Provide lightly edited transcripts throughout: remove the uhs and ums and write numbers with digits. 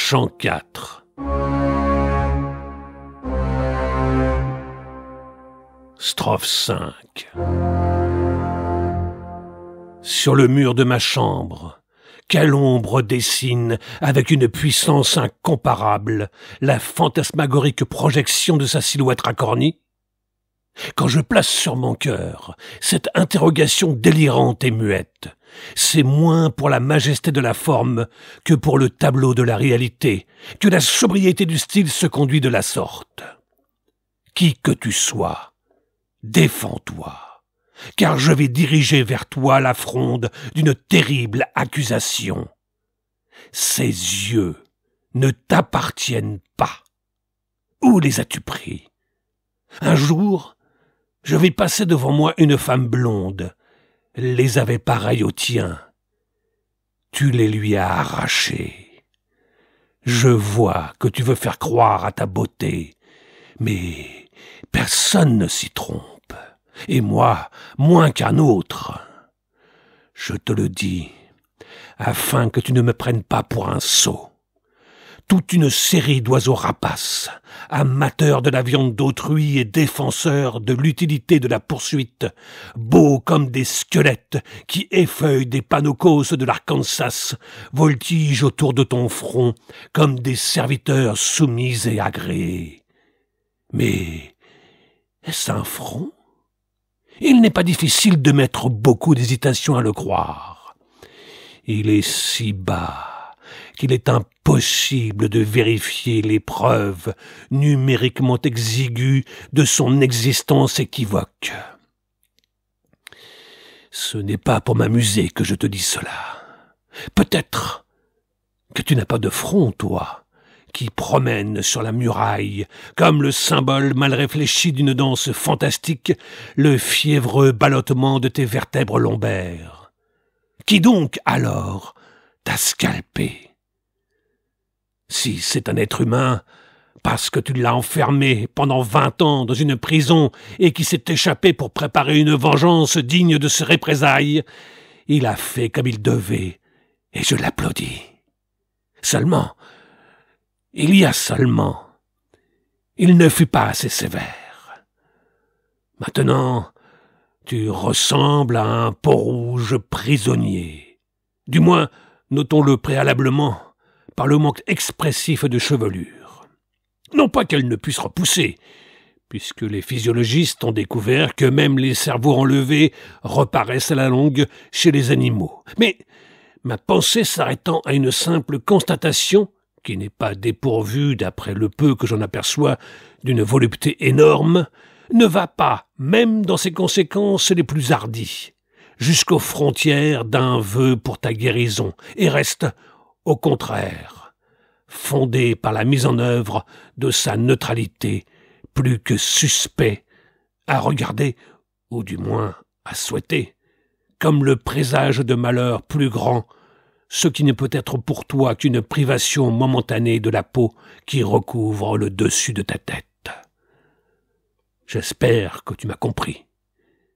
Chant 4. Strophe 5. Sur le mur de ma chambre, quelle ombre dessine, avec une puissance incomparable, la fantasmagorique projection de sa silhouette racornie? Quand je place sur mon cœur cette interrogation délirante et muette, c'est moins pour la majesté de la forme que pour le tableau de la réalité que la sobriété du style se conduit de la sorte. Qui que tu sois, défends-toi, car je vais diriger vers toi la fronde d'une terrible accusation. Ces yeux ne t'appartiennent pas. Où les as-tu pris? Un jour, je vis passer devant moi une femme blonde, les avait pareils aux tiens. Tu les lui as arrachés. Je vois que tu veux faire croire à ta beauté, mais personne ne s'y trompe, et moi, moins qu'un autre. Je te le dis, afin que tu ne me prennes pas pour un sot. Toute une série d'oiseaux rapaces, amateurs de la viande d'autrui et défenseurs de l'utilité de la poursuite, beaux comme des squelettes qui effeuillent des panocos de l'Arkansas, voltigent autour de ton front comme des serviteurs soumis et agréés. Mais est-ce un front? Il n'est pas difficile de mettre beaucoup d'hésitation à le croire. Il est si bas qu'il est impossible de vérifier les preuves numériquement exiguës de son existence équivoque. Ce n'est pas pour m'amuser que je te dis cela. Peut-être que tu n'as pas de front, toi, qui promène sur la muraille, comme le symbole mal réfléchi d'une danse fantastique, le fiévreux ballottement de tes vertèbres lombaires. Qui donc, alors, t'a scalpé? Si c'est un être humain, parce que tu l'as enfermé pendant 20 ans dans une prison et qui s'est échappé pour préparer une vengeance digne de ses représailles, il a fait comme il devait, et je l'applaudis. Seulement, il ne fut pas assez sévère. Maintenant, tu ressembles à un peau-rouge prisonnier. Du moins, notons-le préalablement, par le manque expressif de chevelure. Non pas qu'elle ne puisse repousser, puisque les physiologistes ont découvert que même les cerveaux enlevés reparaissent à la longue chez les animaux. Mais ma pensée s'arrêtant à une simple constatation, qui n'est pas dépourvue, d'après le peu que j'en aperçois, d'une volupté énorme, ne va pas, même dans ses conséquences les plus hardies, jusqu'aux frontières d'un vœu pour ta guérison, et reste, au contraire, fondé par la mise en œuvre de sa neutralité, plus que suspect, à regarder, ou du moins à souhaiter, comme le présage de malheur plus grand, ce qui ne peut être pour toi qu'une privation momentanée de la peau qui recouvre le dessus de ta tête. J'espère que tu m'as compris.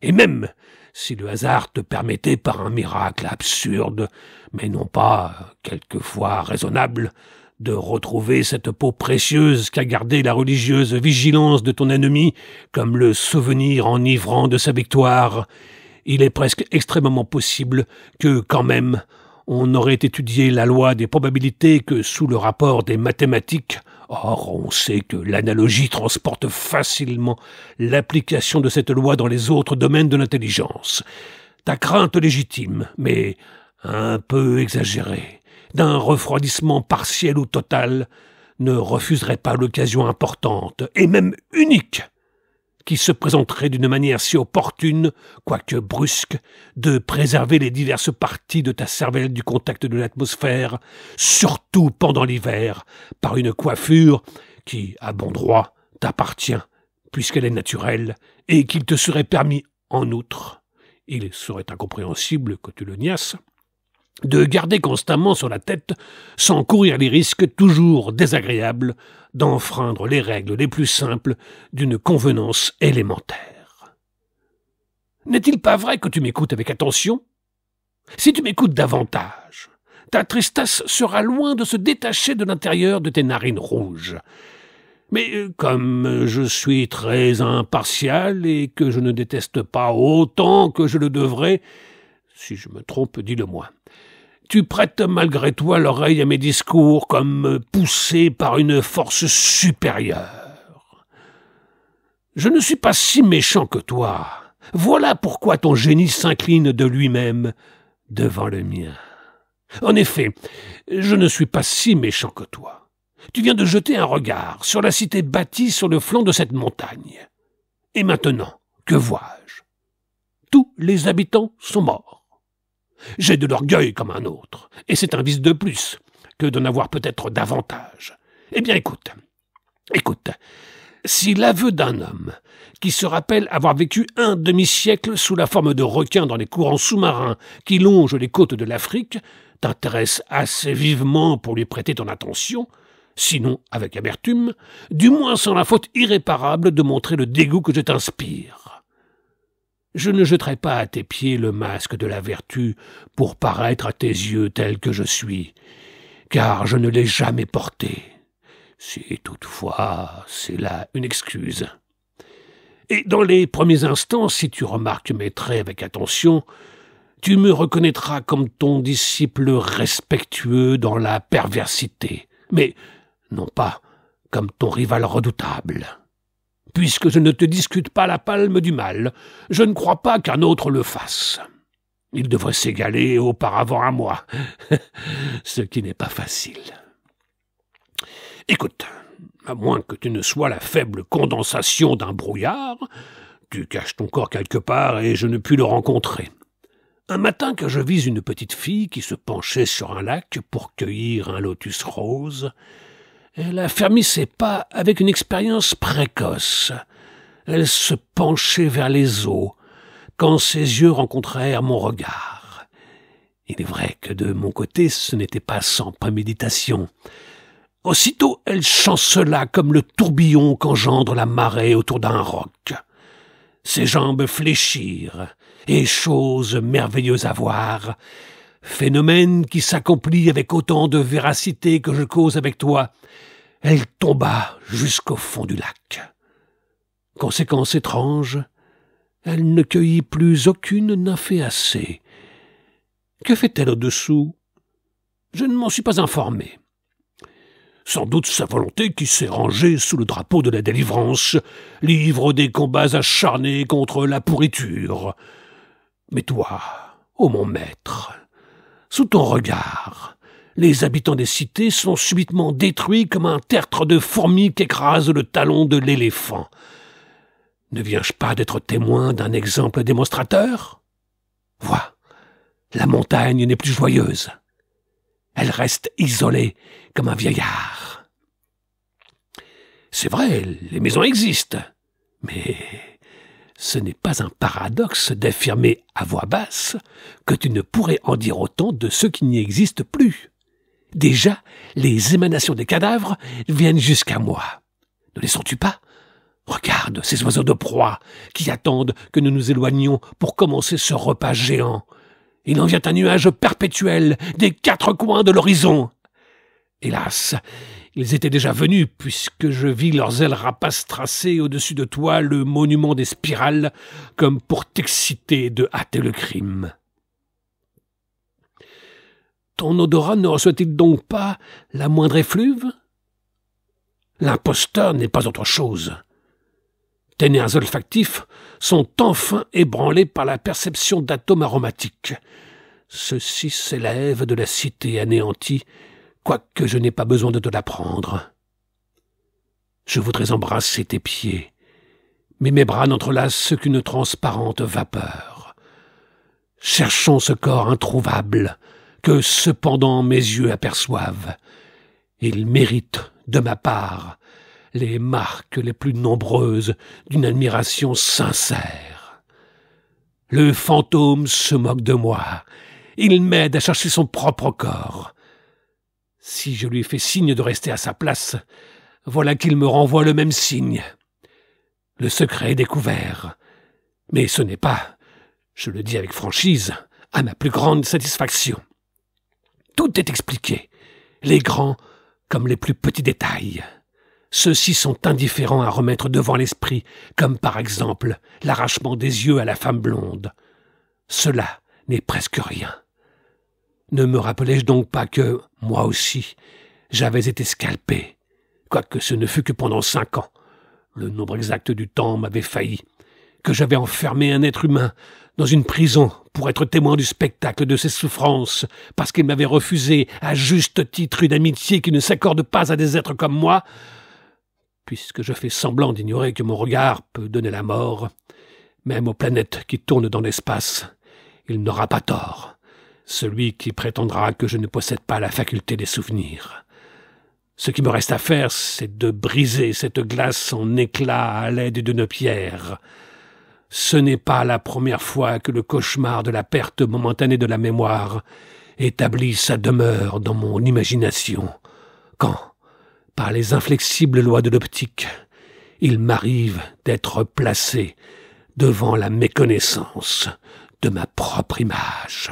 Et même, si le hasard te permettait par un miracle absurde, mais non pas quelquefois raisonnable, de retrouver cette peau précieuse qu'a gardée la religieuse vigilance de ton ennemi comme le souvenir enivrant de sa victoire, il est presque extrêmement possible que, quand même, on aurait étudié la loi des probabilités que sous le rapport des mathématiques. Or, on sait que l'analogie transporte facilement l'application de cette loi dans les autres domaines de l'intelligence. Ta crainte légitime, mais un peu exagérée, d'un refroidissement partiel ou total, ne refuserait pas l'occasion importante, et même unique, qui se présenterait d'une manière si opportune, quoique brusque, de préserver les diverses parties de ta cervelle du contact de l'atmosphère, surtout pendant l'hiver, par une coiffure qui, à bon droit, t'appartient, puisqu'elle est naturelle, et qu'il te serait permis, en outre, il serait incompréhensible que tu le niasses, de garder constamment sur la tête, sans courir les risques toujours désagréables d'enfreindre les règles les plus simples d'une convenance élémentaire. N'est-il pas vrai que tu m'écoutes avec attention? Si tu m'écoutes davantage, ta tristesse sera loin de se détacher de l'intérieur de tes narines rouges. Mais comme je suis très impartial et que je ne déteste pas autant que je le devrais, si je me trompe, dis-le-moi, tu prêtes malgré toi l'oreille à mes discours comme poussé par une force supérieure. Je ne suis pas si méchant que toi. Voilà pourquoi ton génie s'incline de lui-même devant le mien. En effet, je ne suis pas si méchant que toi. Tu viens de jeter un regard sur la cité bâtie sur le flanc de cette montagne. Et maintenant, que vois-je? Tous les habitants sont morts. J'ai de l'orgueil comme un autre, et c'est un vice de plus que d'en avoir peut-être davantage. Eh bien, écoute, si l'aveu d'un homme qui se rappelle avoir vécu un demi-siècle sous la forme de requin dans les courants sous-marins qui longent les côtes de l'Afrique t'intéresse assez vivement pour lui prêter ton attention, sinon avec amertume, du moins sans la faute irréparable de montrer le dégoût que je t'inspire. Je ne jetterai pas à tes pieds le masque de la vertu pour paraître à tes yeux tel que je suis, car je ne l'ai jamais porté, si toutefois c'est là une excuse. Et dans les premiers instants, si tu remarques mes traits avec attention, tu me reconnaîtras comme ton disciple respectueux dans la perversité, mais non pas comme ton rival redoutable. Puisque je ne te discute pas la palme du mal, je ne crois pas qu'un autre le fasse. Il devrait s'égaler auparavant à moi, ce qui n'est pas facile. Écoute, à moins que tu ne sois la faible condensation d'un brouillard, tu caches ton corps quelque part et je ne puis le rencontrer. Un matin que je vis une petite fille qui se penchait sur un lac pour cueillir un lotus rose, elle a fermé ses pas avec une expérience précoce. Elle se penchait vers les eaux, quand ses yeux rencontrèrent mon regard. Il est vrai que de mon côté, ce n'était pas sans préméditation. Aussitôt, elle chancela comme le tourbillon qu'engendre la marée autour d'un roc. Ses jambes fléchirent, et chose merveilleuse à voir, phénomène qui s'accomplit avec autant de véracité que je cause avec toi, elle tomba jusqu'au fond du lac. Conséquence étrange, elle ne cueillit plus aucune nymphéacée. Que fait-elle au-dessous? Je ne m'en suis pas informé. Sans doute sa volonté qui s'est rangée sous le drapeau de la délivrance, livre des combats acharnés contre la pourriture. Mais toi, ô mon maître, sous ton regard, les habitants des cités sont subitement détruits comme un tertre de fourmis qu'écrase le talon de l'éléphant. Ne viens-je pas d'être témoin d'un exemple démonstrateur? Vois, la montagne n'est plus joyeuse. Elle reste isolée comme un vieillard. C'est vrai, les maisons existent, mais ce n'est pas un paradoxe d'affirmer à voix basse que tu ne pourrais en dire autant de ceux qui n'y existent plus. Déjà, les émanations des cadavres viennent jusqu'à moi. Ne les sens-tu pas? Regarde ces oiseaux de proie qui attendent que nous nous éloignions pour commencer ce repas géant. Il en vient un nuage perpétuel des quatre coins de l'horizon. Hélas, ils étaient déjà venus, puisque je vis leurs ailes rapaces tracer au-dessus de toi le monument des spirales, comme pour t'exciter de hâter le crime. Ton odorat ne reçoit-il donc pas la moindre effluve? L'imposteur n'est pas autre chose. Tes nerfs olfactifs sont enfin ébranlés par la perception d'atomes aromatiques. Ceux-ci s'élèvent de la cité anéantie, quoique je n'ai pas besoin de te l'apprendre. Je voudrais embrasser tes pieds, mais mes bras n'entrelacent qu'une transparente vapeur. Cherchons ce corps introuvable que cependant mes yeux aperçoivent. Il mérite, de ma part, les marques les plus nombreuses d'une admiration sincère. Le fantôme se moque de moi. Il m'aide à chercher son propre corps. Si je lui fais signe de rester à sa place, voilà qu'il me renvoie le même signe. Le secret est découvert. Mais ce n'est pas, je le dis avec franchise, à ma plus grande satisfaction. Tout est expliqué, les grands comme les plus petits détails. Ceux-ci sont indifférents à remettre devant l'esprit, comme par exemple l'arrachement des yeux à la femme blonde. Cela n'est presque rien. Ne me rappelais-je donc pas que, moi aussi, j'avais été scalpé, quoique ce ne fût que pendant 5 ans. Le nombre exact du temps m'avait failli, que j'avais enfermé un être humain dans une prison pour être témoin du spectacle de ses souffrances, parce qu'il m'avait refusé à juste titre une amitié qui ne s'accorde pas à des êtres comme moi. Puisque je fais semblant d'ignorer que mon regard peut donner la mort, même aux planètes qui tournent dans l'espace, il n'aura pas tort, celui qui prétendra que je ne possède pas la faculté des souvenirs. Ce qui me reste à faire, c'est de briser cette glace en éclats à l'aide d'une pierre. Ce n'est pas la première fois que le cauchemar de la perte momentanée de la mémoire établit sa demeure dans mon imagination, quand, par les inflexibles lois de l'optique, il m'arrive d'être placé devant la méconnaissance de ma propre image.